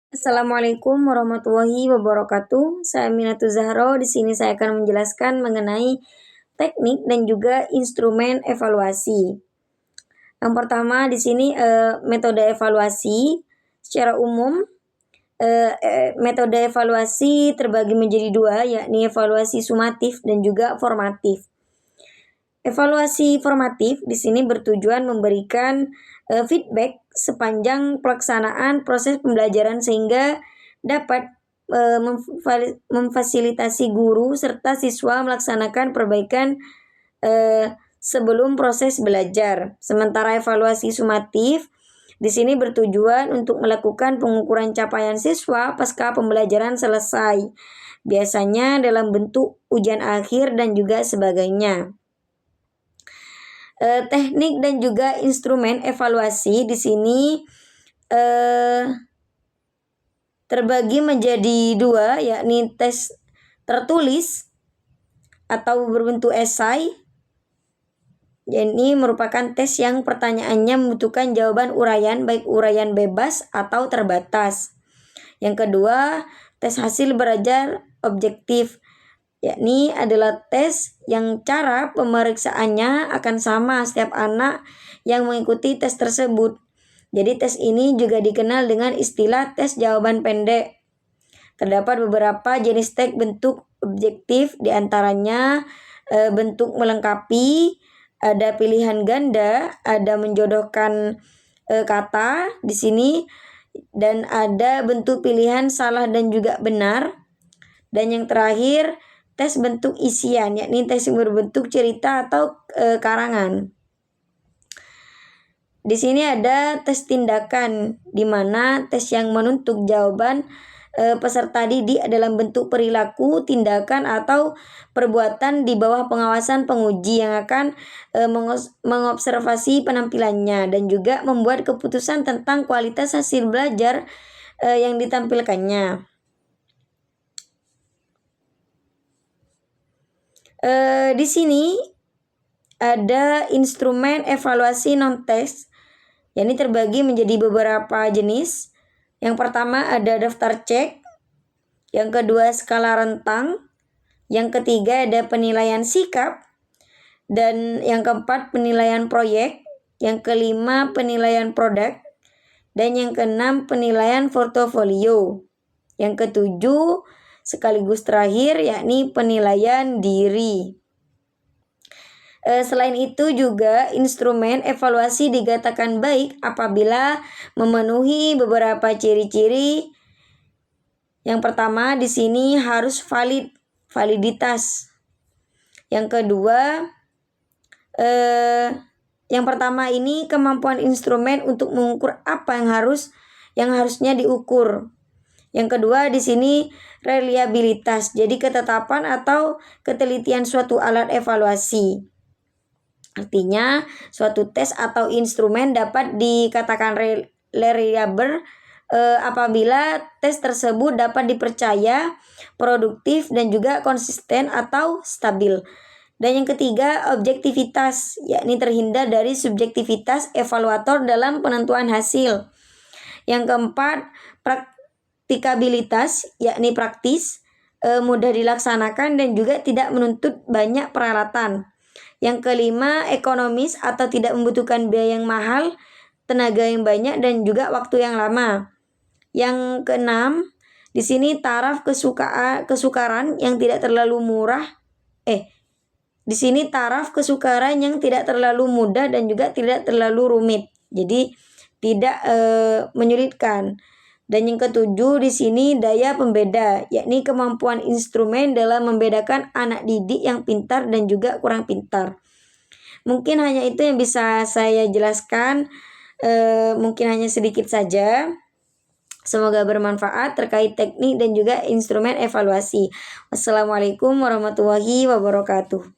Assalamualaikum warahmatullahi wabarakatuh. Saya Minatul Zahro. Di sini saya akan menjelaskan mengenai teknik dan juga instrumen evaluasi. Yang pertama di sini metode evaluasi. Secara umum metode evaluasi terbagi menjadi dua, yakni evaluasi sumatif dan juga formatif. Evaluasi formatif di sini bertujuan memberikan feedback sepanjang pelaksanaan proses pembelajaran sehingga dapat memfasilitasi guru serta siswa melaksanakan perbaikan sebelum proses belajar. Sementara evaluasi sumatif di sini bertujuan untuk melakukan pengukuran capaian siswa pasca pembelajaran selesai, biasanya dalam bentuk ujian akhir dan juga sebagainya. Teknik dan juga instrumen evaluasi di sini terbagi menjadi dua, yakni tes tertulis atau berbentuk esai. Ini merupakan tes yang pertanyaannya membutuhkan jawaban uraian, baik uraian bebas atau terbatas. Yang kedua, tes hasil belajar objektif, yakni adalah tes yang cara pemeriksaannya akan sama setiap anak yang mengikuti tes tersebut. Jadi tes ini juga dikenal dengan istilah tes jawaban pendek. Terdapat beberapa jenis tes bentuk objektif, diantaranya bentuk melengkapi, ada pilihan ganda, ada menjodohkan kata di sini, dan ada bentuk pilihan salah dan juga benar. Dan yang terakhir, tes bentuk isian, yakni tes yang berbentuk cerita atau karangan. Di sini ada tes tindakan, di mana tes yang menuntut jawaban peserta didik dalam bentuk perilaku, tindakan, atau perbuatan di bawah pengawasan penguji yang akan mengobservasi penampilannya dan juga membuat keputusan tentang kualitas hasil belajar yang ditampilkannya. Di sini ada instrumen evaluasi non-tes, yakni terbagi menjadi beberapa jenis. Yang pertama ada daftar cek, yang kedua skala rentang, yang ketiga ada penilaian sikap, dan yang keempat penilaian proyek, yang kelima penilaian produk, dan yang keenam penilaian portofolio, yang ketujuh sekaligus terakhir yakni penilaian diri. Selain itu juga instrumen evaluasi dikatakan baik apabila memenuhi beberapa ciri-ciri. Yang pertama di sini harus validitas. Yang kedua, yang pertama ini kemampuan instrumen untuk mengukur apa yang harusnya diukur. Yang kedua di sini reliabilitas, jadi ketetapan atau ketelitian suatu alat evaluasi. Artinya suatu tes atau instrumen dapat dikatakan reliable apabila tes tersebut dapat dipercaya, produktif, dan juga konsisten atau stabil. Dan yang ketiga objektivitas, yakni terhindar dari subjektivitas evaluator dalam penentuan hasil. Yang keempat praktikabilitas, yakni praktis, mudah dilaksanakan dan juga tidak menuntut banyak peralatan. Yang kelima ekonomis atau tidak membutuhkan biaya yang mahal, tenaga yang banyak, dan juga waktu yang lama. Yang keenam di sini taraf kesukaran yang tidak terlalu murah. Di sini taraf kesukaran yang tidak terlalu mudah dan juga tidak terlalu rumit. Jadi tidak menyulitkan. Dan yang ketujuh di sini daya pembeda, yakni kemampuan instrumen dalam membedakan anak didik yang pintar dan juga kurang pintar. Mungkin hanya itu yang bisa saya jelaskan, mungkin hanya sedikit saja. Semoga bermanfaat terkait teknik dan juga instrumen evaluasi. Wassalamualaikum warahmatullahi wabarakatuh.